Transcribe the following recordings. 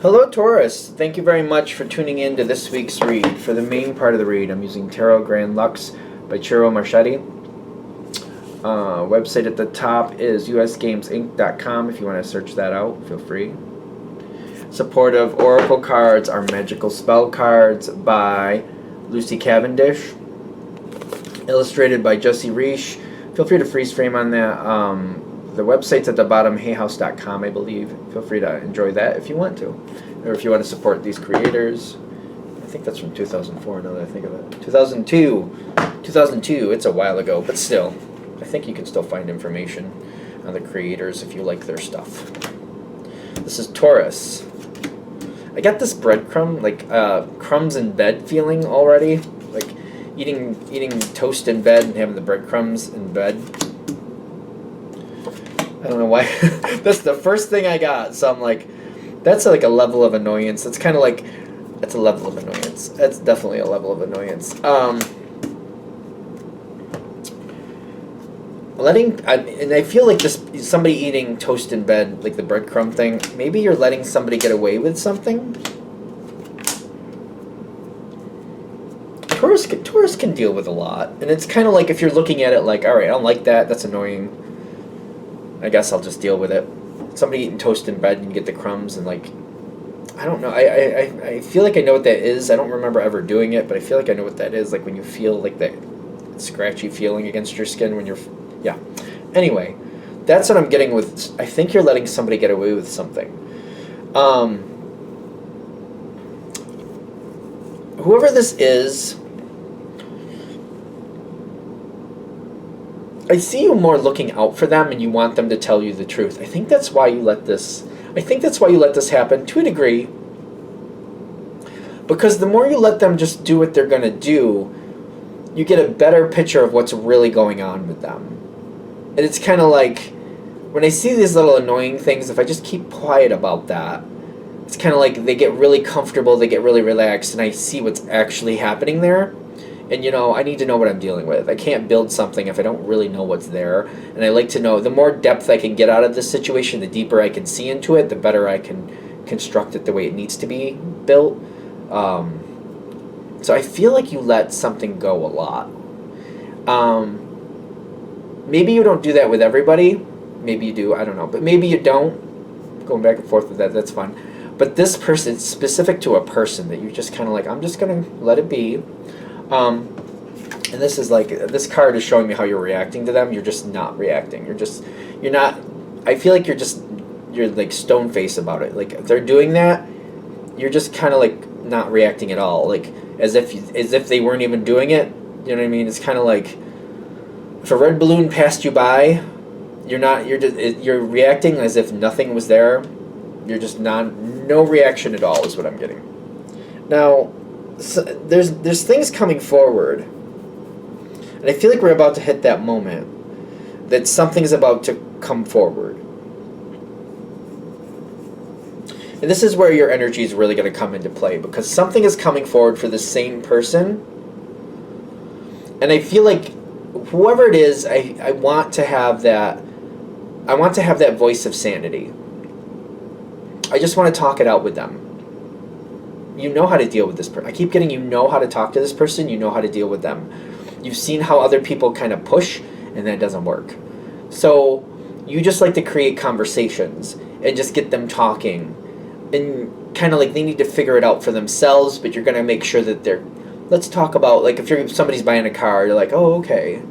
Hello, Taurus. Thank you very much for tuning in to this week's read. For the main part of the read, I'm using Tarot Grand Lux by Chiro Marchetti. Website at the top is usgamesinc.com. If you want to search that out, feel free. Supportive Oracle cards are Magical Spell cards by Lucy Cavendish. Illustrated by Jesse Reish. Feel free to freeze frame on that. The website's at the bottom, hayhouse.com, I believe. Feel free to enjoy that if you want to. Or if you want to support these creators. I think that's from 2004, now that I think of it. 2002, it's a while ago, but still. I think you can still find information on the creators if you like their stuff. This is Taurus. I got this breadcrumb, like crumbs in bed feeling already. Like eating toast in bed and having the breadcrumbs in bed. I don't know why. That's the first thing I got. So I'm like, that's like a level of annoyance. It's kind of like, that's a level of annoyance. That's definitely a level of annoyance. And I feel like just somebody eating toast in bed, like the breadcrumb thing, maybe you're letting somebody get away with something. Taurus can deal with a lot. And it's kind of like if you're looking at it like, all right, I don't like that. That's annoying. I guess I'll just deal with it. Somebody eating toast in bed and you get the crumbs and like, I don't know. I feel like I know what that is. I don't remember ever doing it, but I feel like I know what that is. Like when you feel like that scratchy feeling against your skin when you're, yeah. Anyway, that's what I'm getting with, I think you're letting somebody get away with something. Whoever this is, I see you more looking out for them and you want them to tell you the truth. I think that's why you let this happen to a degree. Because the more you let them just do what they're going to do, you get a better picture of what's really going on with them. And it's kind of like, when I see these little annoying things, if I just keep quiet about that, it's kind of like they get really comfortable, they get really relaxed, and I see what's actually happening there. And, you know, I need to know what I'm dealing with. I can't build something if I don't really know what's there. And I like to know, the more depth I can get out of this situation, the deeper I can see into it, the better I can construct it the way it needs to be built. So I feel like you let something go a lot. Maybe you don't do that with everybody. Maybe you do, I don't know. But maybe you don't. Going back and forth with that, that's fun. But this person, it's specific to a person that you're just kind of like, I'm just going to let it be. And this is like, this card is showing me how you're reacting to them. You're just not reacting. You're not, I feel like you're like stone face about it. Like if they're doing that, you're just kind of like not reacting at all. Like as if they weren't even doing it. You know what I mean? It's kind of like if a red balloon passed you by, you're reacting as if nothing was there. You're just no reaction at all is what I'm getting. Now, so there's things coming forward, and I feel like we're about to hit that moment that something's about to come forward. And this is where your energy is really going to come into play, because something is coming forward for the same person. And I feel like whoever it is, I want to have that voice of sanity. I just want to talk it out with them. You know how to deal with this person. I keep getting you know how to talk to this person. You know how to deal with them. You've seen how other people kind of push, and that doesn't work. So you just like to create conversations and just get them talking. And kind of like they need to figure it out for themselves, but you're going to make sure that let's talk about, like if somebody's buying a car, you're like, oh, okay.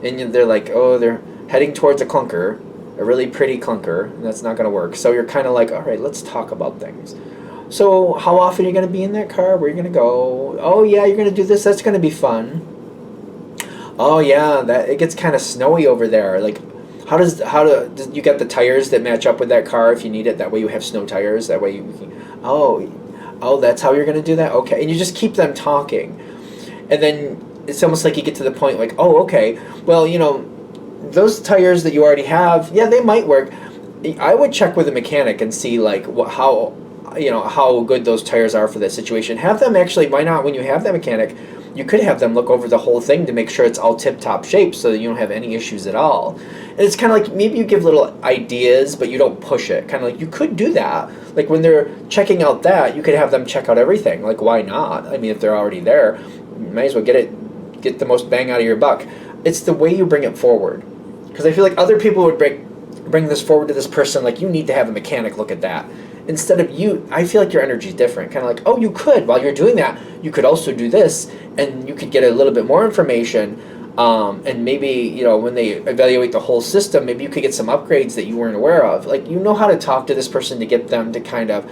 And they're like, oh, they're heading towards a clunker, a really pretty clunker, and that's not going to work. So you're kind of like, all right, let's talk about things. So how often are you going to be in that car? Where are you going to go? Oh, yeah, you're going to do this. That's going to be fun. Oh, yeah, it gets kind of snowy over there. Like, how do you get the tires that match up with that car if you need it? That way you have snow tires. That way you can, oh, that's how you're going to do that? Okay. And you just keep them talking. And then it's almost like you get to the point like, oh, okay, well, you know, those tires that you already have, yeah, they might work. I would check with a mechanic and see, like, how good those tires are for that situation. Have them actually, why not, when you have that mechanic, you could have them look over the whole thing to make sure it's all tip-top shape so that you don't have any issues at all. And it's kind of like maybe you give little ideas, but you don't push it. Kind of like you could do that. Like when they're checking out that, you could have them check out everything. Like, why not? I mean, if they're already there, you might as well get the most bang out of your buck. It's the way you bring it forward. Because I feel like other people would bring this forward to this person, like, you need to have a mechanic look at that. Instead of you, I feel like your energy is different. Kind of like, oh, you could, while you're doing that, you could also do this, and you could get a little bit more information, and maybe, you know, when they evaluate the whole system, maybe you could get some upgrades that you weren't aware of. Like, you know how to talk to this person to get them to kind of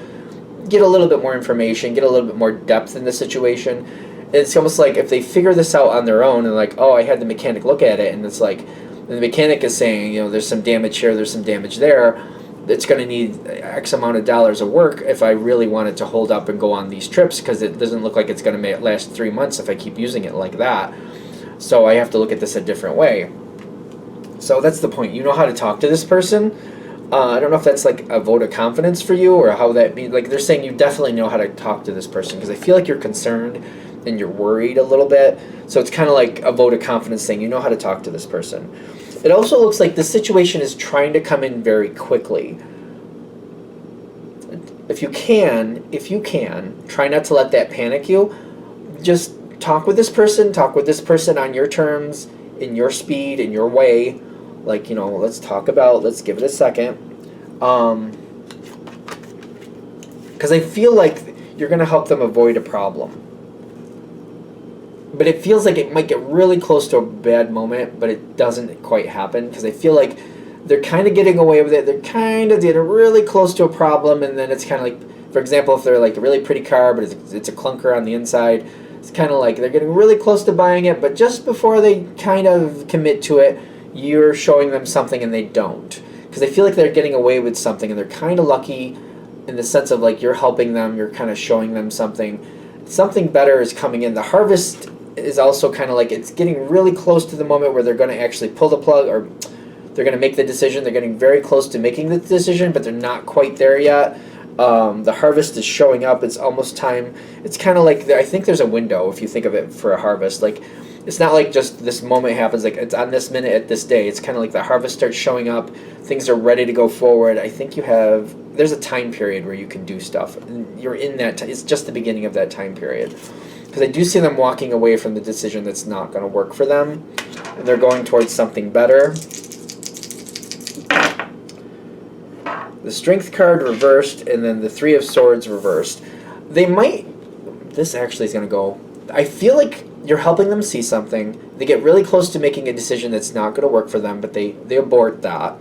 get a little bit more information, get a little bit more depth in the situation. It's almost like if they figure this out on their own and like, oh, I had the mechanic look at it, and it's like, and the mechanic is saying, you know, there's some damage here, there's some damage there, it's going to need X amount of dollars of work if I really want it to hold up and go on these trips, because it doesn't look like it's going to last 3 months if I keep using it like that. So I have to look at this a different way. So that's the point. You know how to talk to this person. I don't know if that's like a vote of confidence for you, or how that means. Like, they're saying you definitely know how to talk to this person, because I feel like you're concerned and you're worried a little bit. So it's kind of like a vote of confidence saying you know how to talk to this person. It also looks like the situation is trying to come in very quickly. If you can, try not to let that panic you. Just talk with this person on your terms, in your speed, in your way. Like, you know, let's give it a second. Because I feel like you're going to help them avoid a problem. But it feels like it might get really close to a bad moment, but it doesn't quite happen, because I feel like they're kind of getting away with it. They're kind of getting really close to a problem, and then it's kind of like, for example, if they're like a really pretty car, but it's a clunker on the inside, it's kind of like they're getting really close to buying it, but just before they kind of commit to it, you're showing them something and they don't. Because I feel like they're getting away with something, and they're kind of lucky in the sense of like you're helping them, you're kind of showing them something. Something better is coming in. The harvest is also kind of like it's getting really close to the moment where they're going to actually pull the plug, or they're going to make the decision. They're getting very close to making the decision, but they're not quite there yet. The harvest is showing up. It's almost time. It's kind of like, I think there's a window, if you think of it, for a harvest. Like, it's not like just this moment happens, like it's on this minute at this day. It's kind of like the harvest starts showing up. Things are ready to go forward. I think there's a time period where you can do stuff. And you're in that, it's just the beginning of that time period. Because I do see them walking away from the decision that's not going to work for them, and they're going towards something better. The Strength card reversed, and then the Three of Swords reversed. This actually is going to go, I feel like you're helping them see something. They get really close to making a decision that's not going to work for them, but they abort that.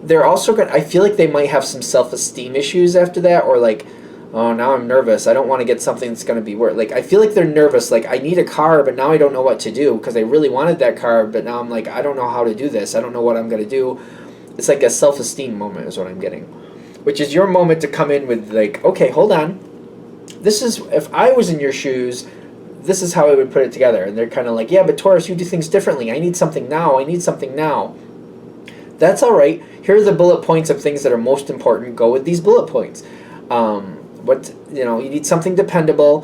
They're also I feel like they might have some self-esteem issues after that, or like, oh, now I'm nervous. I don't want to get something that's going to be worth. Like, I feel like they're nervous. Like, I need a car, but now I don't know what to do, because I really wanted that car, but now I'm like, I don't know how to do this. I don't know what I'm going to do. It's like a self-esteem moment is what I'm getting, which is your moment to come in with like, okay, hold on. This is, if I was in your shoes, this is how I would put it together. And they're kind of like, yeah, but Taurus, you do things differently. I need something now. That's all right. Here are the bullet points of things that are most important. Go with these bullet points. You need something dependable.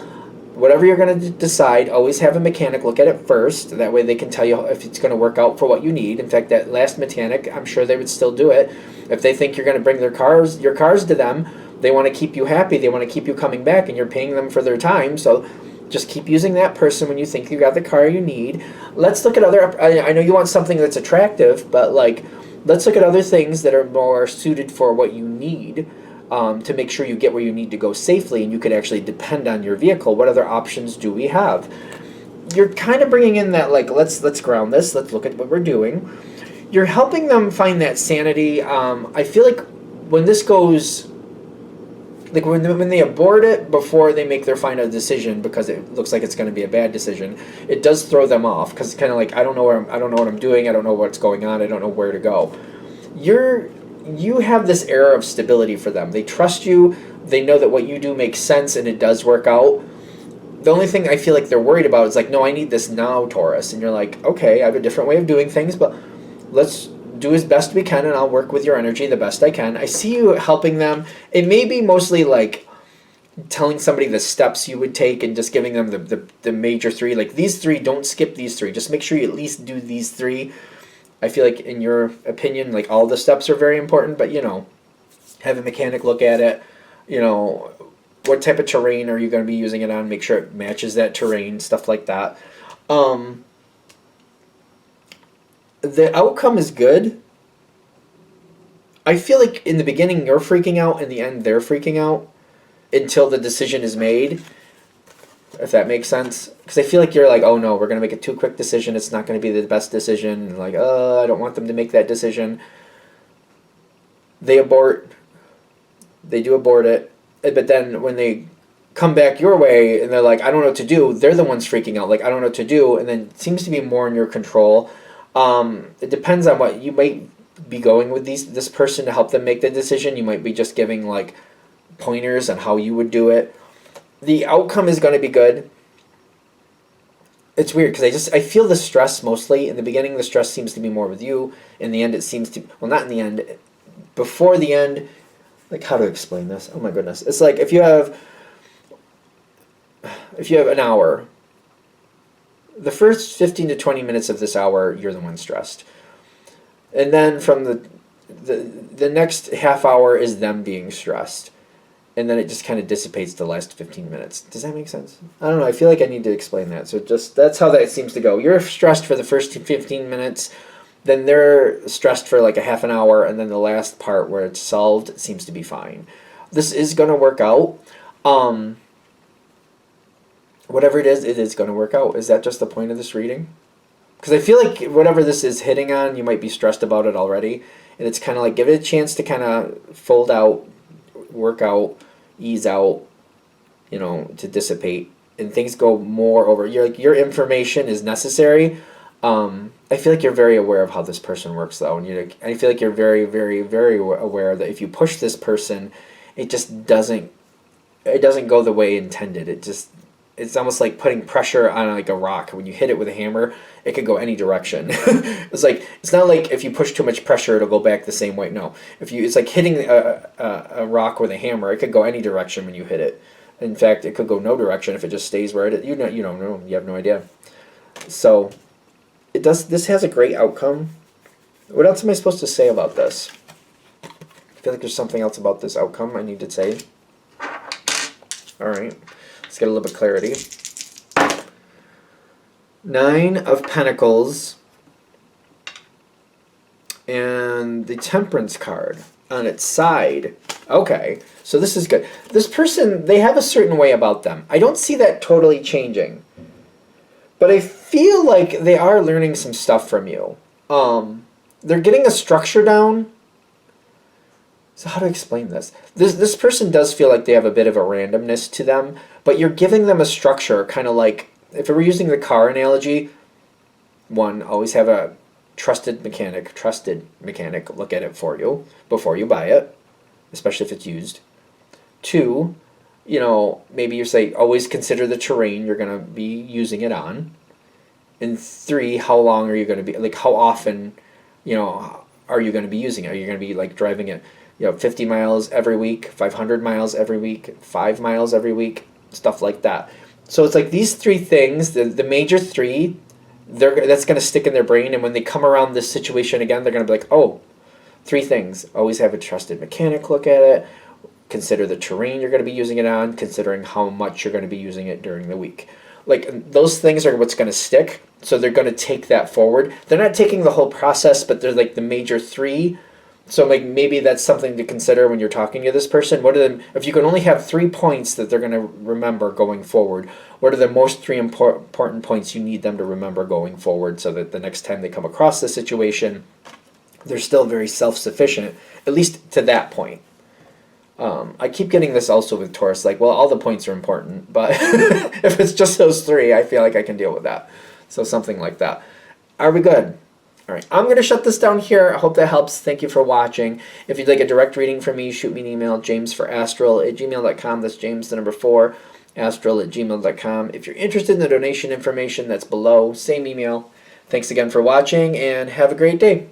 Whatever you're going to decide, always have a mechanic look at it first. That way they can tell you if it's going to work out for what you need. In fact, that last mechanic, I'm sure they would still do it. If they think you're going to bring your cars to them, they want to keep you happy. They want to keep you coming back, and you're paying them for their time. So just keep using that person when you think you got the car you need. Let's look at I know you want something that's attractive, but like, let's look at other things that are more suited for what you need. To make sure you get where you need to go safely, and you could actually depend on your vehicle. What other options do we have? You're kind of bringing in that, like, let's ground this. Let's look at what we're doing. You're helping them find that sanity. I feel like when this goes, like when they abort it before they make their final decision, because it looks like it's going to be a bad decision, it does throw them off, because it's kind of like, I don't know what I'm doing. I don't know what's going on. I don't know where to go. You have this air of stability for them. They trust you. They know that what you do makes sense and it does work out. The only thing I feel like they're worried about is like, no, I need this now, Taurus. And you're like, okay, I have a different way of doing things, but let's do as best we can, and I'll work with your energy the best I can. I see you helping them. It may be mostly like telling somebody the steps you would take and just giving them the major three. Like, these three, don't skip these three. Just make sure you at least do these three. I feel like, in your opinion, like, all the steps are very important, but, have a mechanic look at it. What type of terrain are you going to be using it on? Make sure it matches that terrain, stuff like that. The outcome is good. I feel like in the beginning you're freaking out, in the end they're freaking out until the decision is made, if that makes sense. Because I feel like you're like, oh no, we're going to make a too quick decision. It's not going to be the best decision. And like, I don't want them to make that decision. They do abort it. But then when they come back your way and they're like, I don't know what to do, they're the ones freaking out. Like, I don't know what to do. And then it seems to be more in your control. It depends on what you might be going with this person to help them make the decision. You might be just giving like pointers on how you would do it. The outcome is going to be good. It's weird because I feel the stress mostly. In the beginning, the stress seems to be more with you. In the end, it seems to, well, not in the end, before the end. Like, how to explain this? Oh my goodness. It's like if you have an hour, the first 15 to 20 minutes of this hour, you're the one stressed. And then from the next half hour is them being stressed. And then it just kind of dissipates the last 15 minutes. Does that make sense? I don't know. I feel like I need to explain that. So that's how that seems to go. You're stressed for the first 15 minutes. Then they're stressed for like a half an hour. And then the last part where it's solved seems to be fine. This is going to work out. Whatever it is going to work out. Is that just the point of this reading? Because I feel like whatever this is hitting on, you might be stressed about it already. And it's kind of like, give it a chance to kind of fold out, work out, ease out, to dissipate. And things go more over. Your information is necessary. I feel like you're very aware of how this person works, though. And I feel like you're very, very, very aware that if you push this person, it just doesn't go the way intended. It's almost like putting pressure on like a rock. When you hit it with a hammer, it could go any direction. It's not like if you push too much pressure, it'll go back the same way. No, it's like hitting a rock with a hammer. It could go any direction when you hit it. In fact, it could go no direction if it just stays where it is. You don't know. You have no idea. So it does. This has a great outcome. What else am I supposed to say about this? I feel like there's something else about this outcome I need to say. All right. Let's get a little bit of clarity. 9 of Pentacles and the Temperance card on its side. Okay, so this is good. This person, they have a certain way about them. I don't see that totally changing. But I feel like they are learning some stuff from you. They're getting a structure down. So how to explain this? This person does feel like they have a bit of a randomness to them, but you're giving them a structure, kind of like, if we were using the car analogy, one, always have a trusted mechanic look at it for you before you buy it, especially if it's used. 2, maybe you say, always consider the terrain you're going to be using it on. And 3, how long are you going to be, like, how often, are you going to be using it? Are you going to be, like, driving it, 50 miles every week, 500 miles every week, 5 miles every week, stuff like that. So it's like these 3 things, the major 3, that's going to stick in their brain. And when they come around this situation again, they're going to be like, 3 things. Always have a trusted mechanic look at it. Consider the terrain you're going to be using it on, considering how much you're going to be using it during the week. Like, those things are what's going to stick. So they're going to take that forward. They're not taking the whole process, but they're like the major 3. So like maybe that's something to consider when you're talking to this person. What are them? If you can only have 3 points that they're going to remember going forward, what are the most 3 important points you need them to remember going forward, so that the next time they come across the situation, they're still very self-sufficient, at least to that point. I keep getting this also with Taurus, like, well, all the points are important, but if it's just those 3, I feel like I can deal with that. So something like that. Are we good? All right, I'm going to shut this down here. I hope that helps. Thank you for watching. If you'd like a direct reading from me, shoot me an email, jamesforastral@gmail.com. That's James, the number 4, astral@gmail.com. If you're interested in the donation information, that's below. Same email. Thanks again for watching, and have a great day.